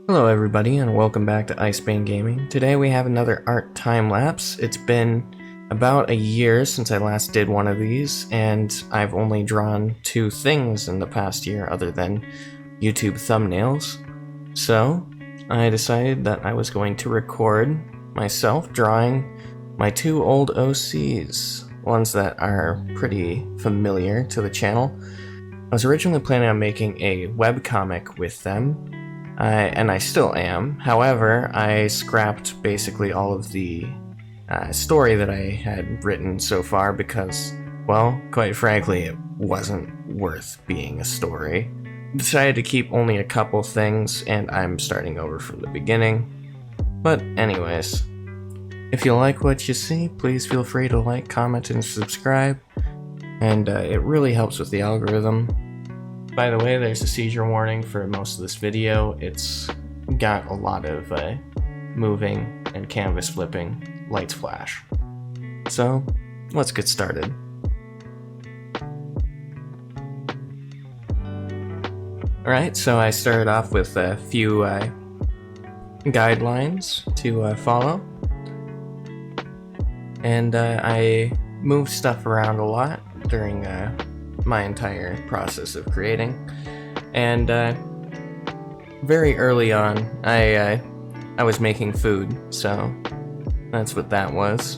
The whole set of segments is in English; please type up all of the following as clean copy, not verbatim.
Hello everybody and welcome back to Icebane Gaming. Today we have another art time lapse. It's been about a year since I last did one of these, and I've only drawn 2 things in the past year other than YouTube thumbnails. So I decided that I was going to record myself drawing my 2 old OCs, ones that are pretty familiar to the channel. I was originally planning on making a webcomic with them, and I still am. However, I scrapped basically all of the story that I had written so far because, well, quite frankly, it wasn't worth being a story. Decided to keep only a couple things, and I'm starting over from the beginning. But anyways, if you like what you see, please feel free to like, comment, and subscribe, and it really helps with the algorithm. By the way, there's a seizure warning for most of this video. It's got a lot of moving and canvas flipping, lights flash. So, let's get started. Alright, so I started off with a few guidelines to follow. And I moved stuff around a lot during my entire process of creating, and very early on I was making food, so that's what that was,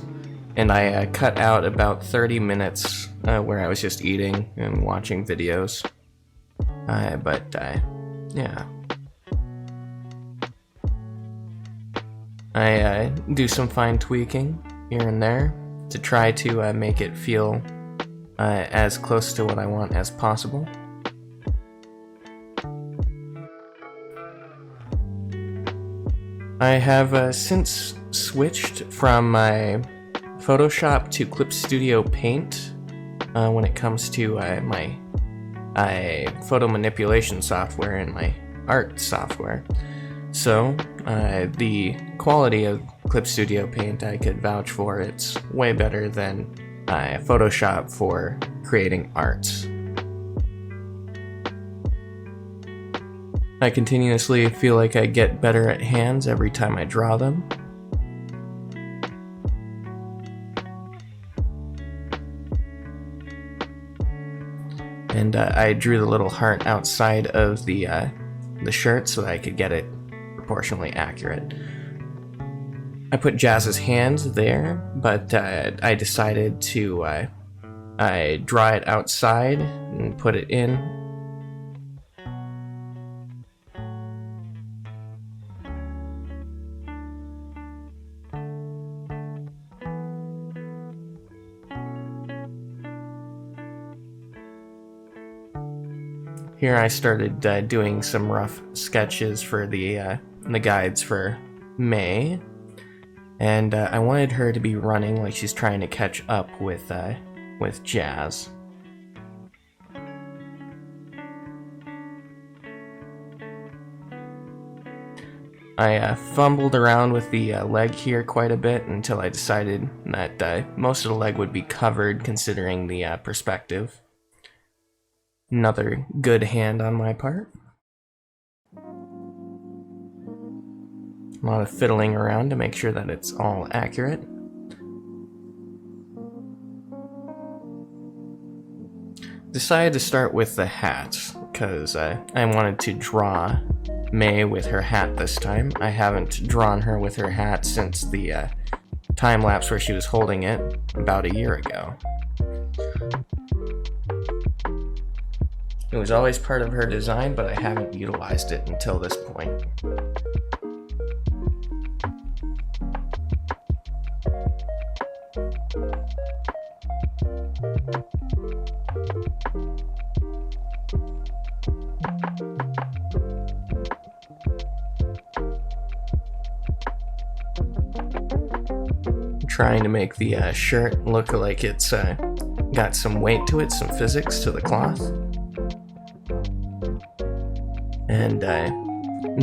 and I cut out about 30 minutes where I was just eating and watching videos, yeah, I do some fine tweaking here and there to try to make it feel as close to what I want as possible. I have since switched from my Photoshop to Clip Studio Paint when it comes to my photo manipulation software and my art software. So the quality of Clip Studio Paint I could vouch for. It's way better than Photoshop for creating art. I continuously feel like I get better at hands every time I draw them. And I drew the little heart outside of the shirt so that I could get it proportionally accurate. I put Jazz's hands there, but I decided to I draw it outside and put it in. Here I started doing some rough sketches for the guides for May. And I wanted her to be running like she's trying to catch up with Jazz. I fumbled around with the leg here quite a bit until I decided that most of the leg would be covered considering the perspective. Another good hand on my part. A lot of fiddling around to make sure that it's all accurate. Decided to start with the hat, because I wanted to draw May with her hat this time. I haven't drawn her with her hat since the time lapse where she was holding it about a year ago. It was always part of her design, but I haven't utilized it until this point. Trying to make the shirt look like it's got some weight to it, some physics to the cloth. And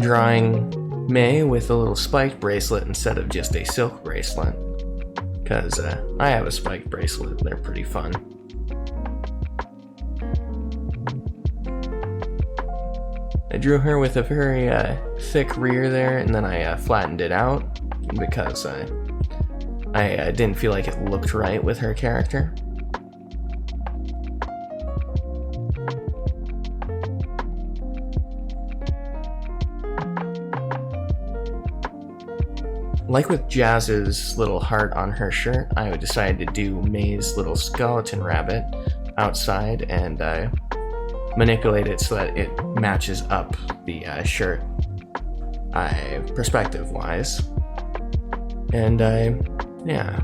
drawing May with a little spiked bracelet instead of just a silk bracelet. Because I have a spiked bracelet, they're pretty fun. I drew her with a very thick rear there, and then I flattened it out because I didn't feel like it looked right with her character. Like with Jazz's little heart on her shirt, I decided to do May's little skeleton rabbit outside and manipulate it so that it matches up the shirt perspective-wise. And yeah.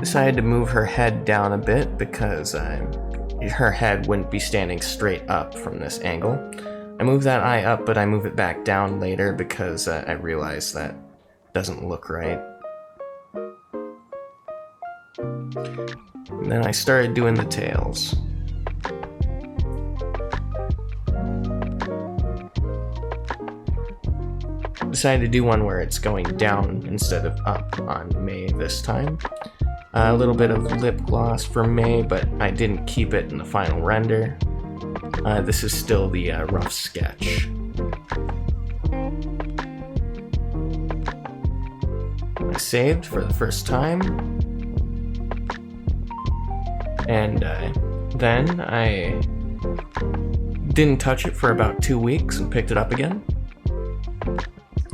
Decided to move her head down a bit because her head wouldn't be standing straight up from this angle. I move that eye up, but I move it back down later because I realized that doesn't look right. And then I started doing the tails. Decided to do one where it's going down instead of up on May this time. A little bit of lip gloss for May, but I didn't keep it in the final render. This is still the rough sketch. I saved for the first time. And then I didn't touch it for about 2 weeks and picked it up again.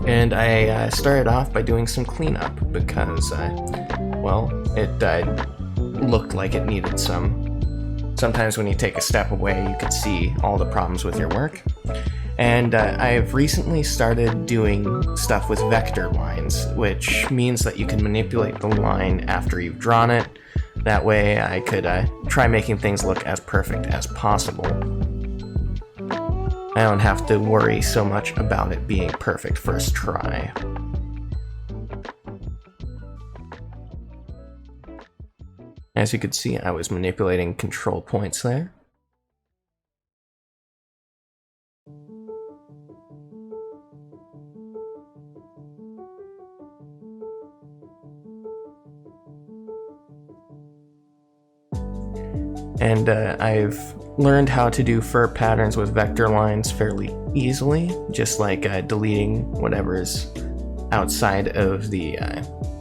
And I started off by doing some cleanup because, well, it looked like it needed some. Sometimes when you take a step away, you can see all the problems with your work. And I've recently started doing stuff with vector lines, which means that you can manipulate the line after you've drawn it. That way I could try making things look as perfect as possible. I don't have to worry so much about it being perfect first try. As you could see, I was manipulating control points there. And I've learned how to do fur patterns with vector lines fairly easily, just like deleting whatever's outside of the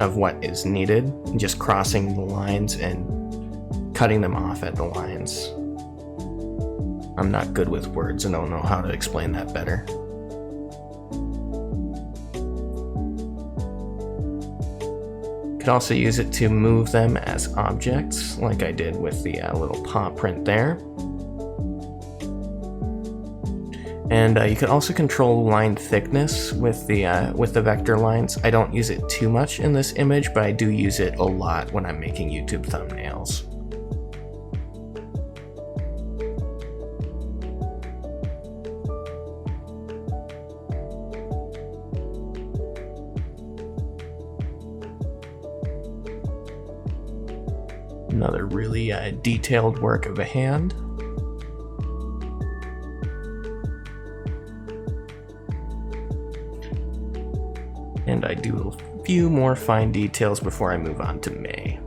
of what is needed, just crossing the lines and cutting them off at the lines. I'm not good with words and don't know how to explain that better. Could also use it to move them as objects, like I did with the little paw print there. And you can also control line thickness with the vector lines. I don't use it too much in this image, but I do use it a lot when I'm making YouTube thumbnails. Another really detailed work of a hand. And I do a few more fine details before I move on to May.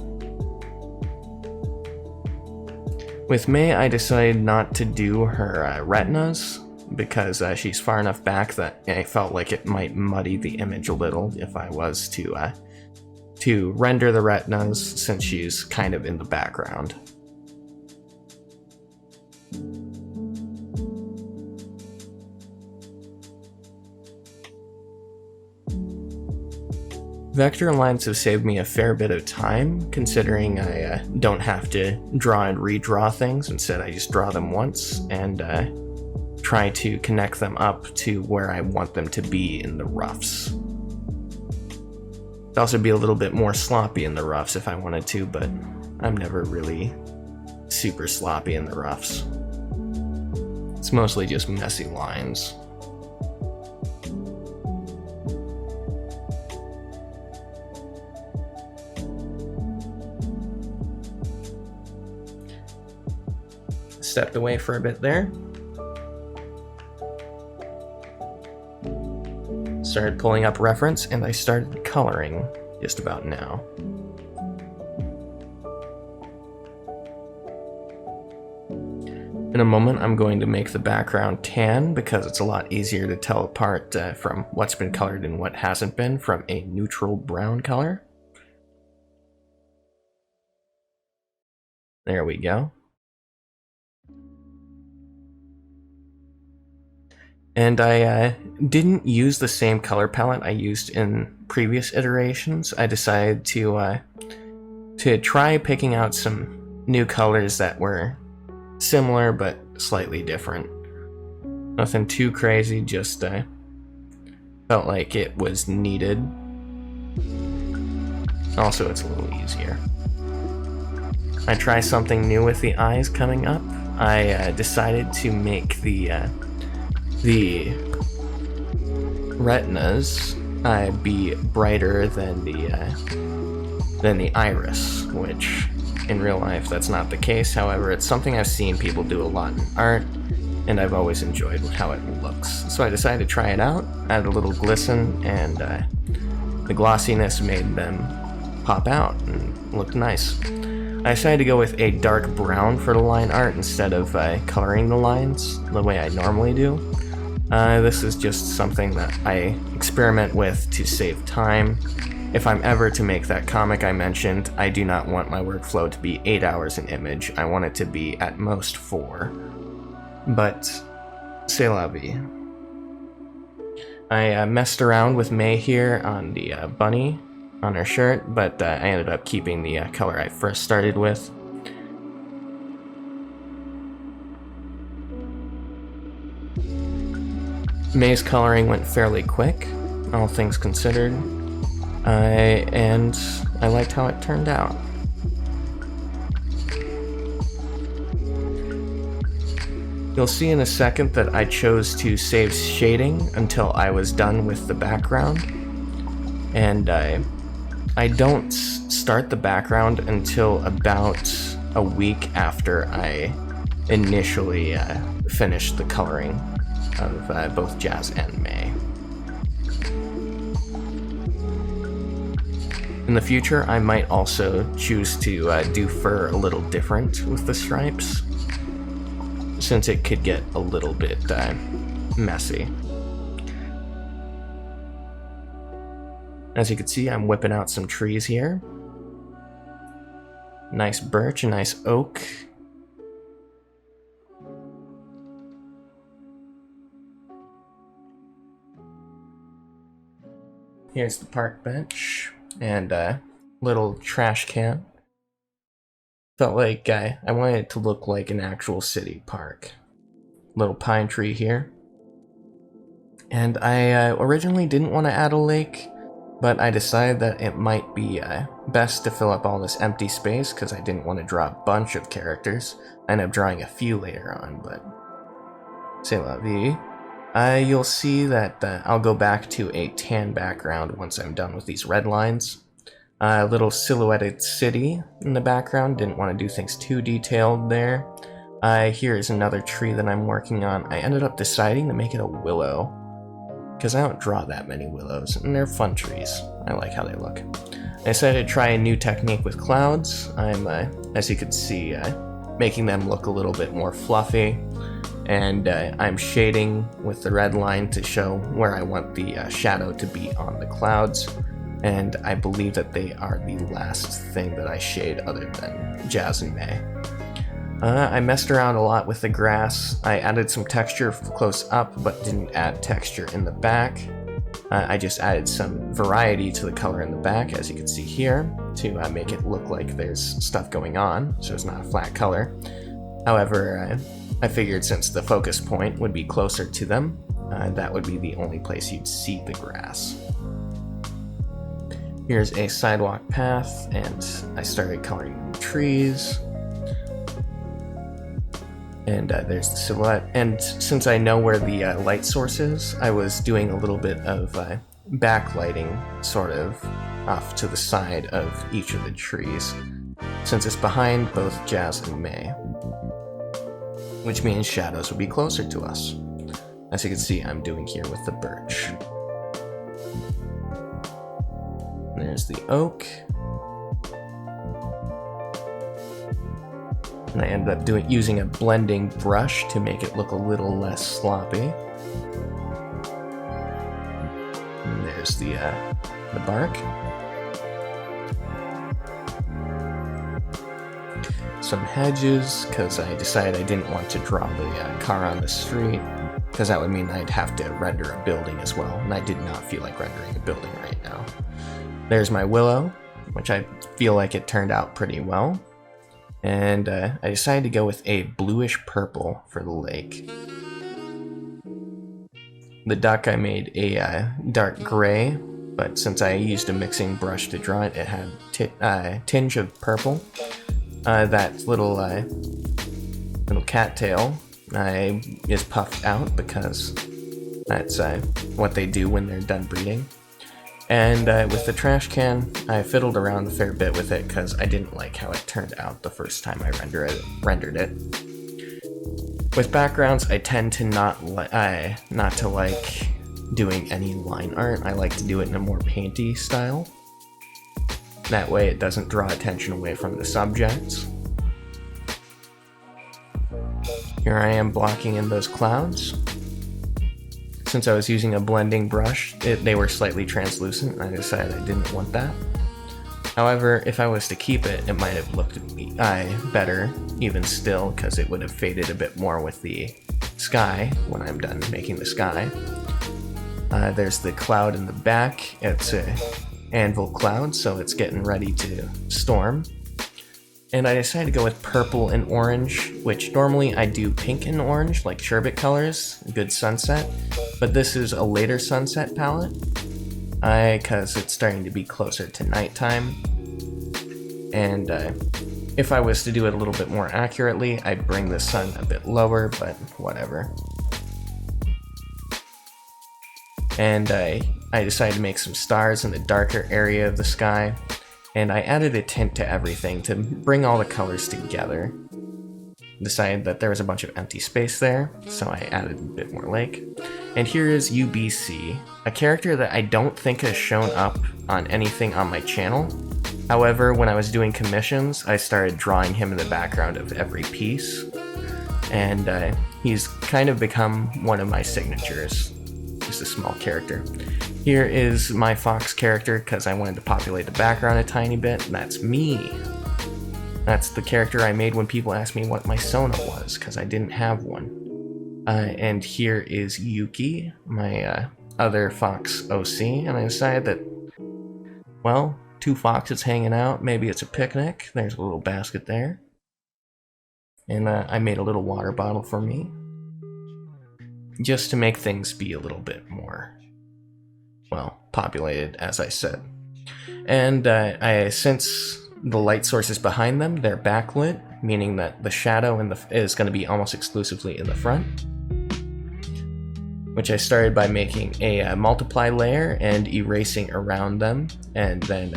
With May, I decided not to do her retinas because she's far enough back that I felt like it might muddy the image a little if I was to render the retinas since she's kind of in the background. Vector lines have saved me a fair bit of time, considering I don't have to draw and redraw things. Instead, I just draw them once and try to connect them up to where I want them to be in the roughs. It'd also be a little bit more sloppy in the roughs if I wanted to, but I'm never really super sloppy in the roughs. It's mostly just messy lines. Stepped away for a bit there. Started pulling up reference, and I started coloring just about now. In a moment, I'm going to make the background tan because it's a lot easier to tell apart from what's been colored and what hasn't been from a neutral brown color. There we go. And I didn't use the same color palette I used in previous iterations. I decided to try picking out some new colors that were similar but slightly different. Nothing too crazy, just felt like it was needed. Also, it's a little easier. I try something new with the eyes coming up. I decided to make the retinas be brighter than the iris, which in real life that's not the case. However, it's something I've seen people do a lot in art, and I've always enjoyed how it looks. So I decided to try it out, add a little glisten, and the glossiness made them pop out and look nice. I decided to go with a dark brown for the line art instead of coloring the lines the way I normally do. This is just something that I experiment with to save time. If I'm ever to make that comic I mentioned, I do not want my workflow to be 8 hours an image. I want it to be at most 4. But, c'est la vie. I messed around with May here on the bunny on her shirt, but I ended up keeping the color I first started with. May's coloring went fairly quick, all things considered, and I liked how it turned out. You'll see in a second that I chose to save shading until I was done with the background, and I don't start the background until about a week after I initially finished the coloring of both Jazz and May. In the future, I might also choose to do fur a little different with the stripes, since it could get a little bit messy. As you can see, I'm whipping out some trees here. Nice birch, a nice oak. Here's the park bench and a little trash can. Felt like I wanted it to look like an actual city park. Little pine tree here. And I originally didn't want to add a lake, but I decided that it might be best to fill up all this empty space because I didn't want to draw a bunch of characters. I ended up drawing a few later on, but c'est la vie. You'll see that I'll go back to a tan background once I'm done with these red lines. A little silhouetted city in the background, didn't want to do things too detailed there. Here is another tree that I'm working on. I ended up deciding to make it a willow, because I don't draw that many willows, and they're fun trees. I like how they look. I decided to try a new technique with clouds. I'm, as you can see, making them look a little bit more fluffy, and I'm shading with the red line to show where I want the shadow to be on the clouds, and I believe that they are the last thing that I shade other than Jazz and May. I messed around a lot with the grass. I added some texture close up, but didn't add texture in the back. I just added some variety to the color in the back, as you can see here, to make it look like there's stuff going on, so it's not a flat color. However, I figured since the focus point would be closer to them, that would be the only place you'd see the grass. Here's a sidewalk path, and I started coloring trees. And there's the silhouette. And since I know where the light source is, I was doing a little bit of backlighting, sort of, off to the side of each of the trees, since it's behind both Jazz and May, which means shadows will be closer to us. As you can see, I'm doing here with the birch. There's the oak. And I ended up using a blending brush to make it look a little less sloppy. And there's the bark. Some hedges, because I decided I didn't want to draw the car on the street, because that would mean I'd have to render a building as well, and I did not feel like rendering a building right now. There's my willow, which I feel like it turned out pretty well. And I decided to go with a bluish purple for the lake. The duck I made a dark gray, but since I used a mixing brush to draw it, it had a tinge of purple. That little cattail is puffed out because that's what they do when they're done breeding. And with the trash can, I fiddled around a fair bit with it because I didn't like how it turned out the first time I rendered it. With backgrounds, I tend to not to like doing any line art. I like to do it in a more painty style. That way it doesn't draw attention away from the subjects. Here I am blocking in those clouds. Since I was using a blending brush, they were slightly translucent, and I decided I didn't want that. However, if I was to keep it, it might have looked better even still, because it would have faded a bit more with the sky when I'm done making the sky. There's the cloud in the back. It's a anvil cloud, so it's getting ready to storm. And I decided to go with purple and orange, which normally I do pink and orange, like sherbet colors, a good sunset, but this is a later sunset palette, because it's starting to be closer to nighttime. And if I was to do it a little bit more accurately, I'd bring the sun a bit lower, but whatever. And I decided to make some stars in the darker area of the sky, and I added a tint to everything to bring all the colors together. Decided that there was a bunch of empty space there, so I added a bit more lake. And here is UBC, a character that I don't think has shown up on anything on my channel. However, when I was doing commissions, I started drawing him in the background of every piece, and he's kind of become one of my signatures. Just a small character. Here is my fox character, because I wanted to populate the background a tiny bit, and that's me. That's the character I made when people asked me what my Sona was, because I didn't have one. And here is Yuki, my other fox OC, and I decided that, well, two foxes hanging out, maybe it's a picnic. There's a little basket there. And I made a little water bottle for me, just to make things be a little bit more, well, populated, as I said. And since the light sources behind them, they're backlit, meaning that the shadow is going to be almost exclusively in the front. Which I started by making a multiply layer and erasing around them, and then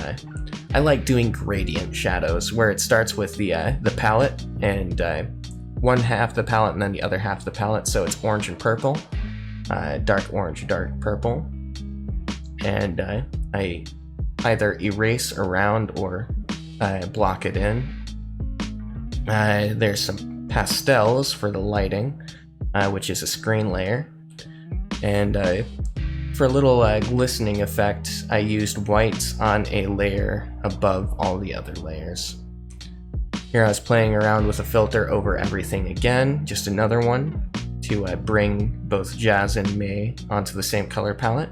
I like doing gradient shadows, where it starts with the palette, and one half the palette and then the other half the palette, so it's orange and purple, dark orange, dark purple, and I either erase around or block it in. There's some pastels for the lighting, which is a screen layer, and for a little glistening effect, I used whites on a layer above all the other layers. Here I was playing around with a filter over everything again, just another one, to bring both Jazz and May onto the same color palette.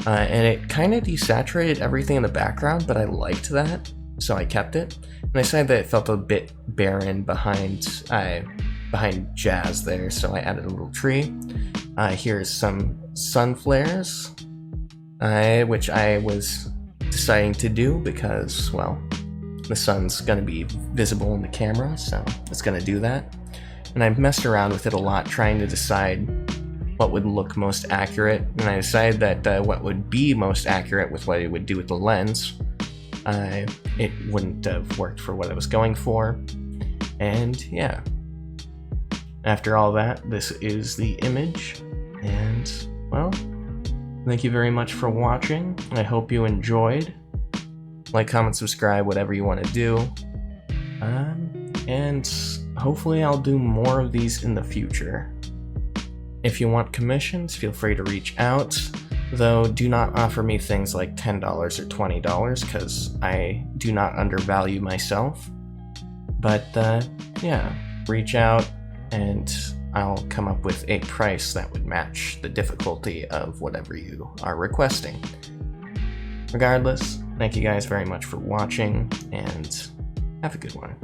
And it kind of desaturated everything in the background, but I liked that, so I kept it. And I decided that it felt a bit barren behind Jazz there, so I added a little tree. Here's some sun flares, which I was deciding to do because, well, the sun's going to be visible in the camera, so it's going to do that. And I messed around with it a lot, trying to decide what would look most accurate, and I decided that what would be most accurate with what it would do with the lens, it wouldn't have worked for what I was going for. And yeah, after all that, this is the image, and well, thank you very much for watching. I hope you enjoyed. Like, comment, subscribe, whatever you want to do. and hopefully I'll do more of these in the future. If you want commissions, feel free to reach out, though do not offer me things like $10 or $20 because I do not undervalue myself. But yeah, reach out and I'll come up with a price that would match the difficulty of whatever you are requesting. Regardless, thank you guys very much for watching, and have a good one.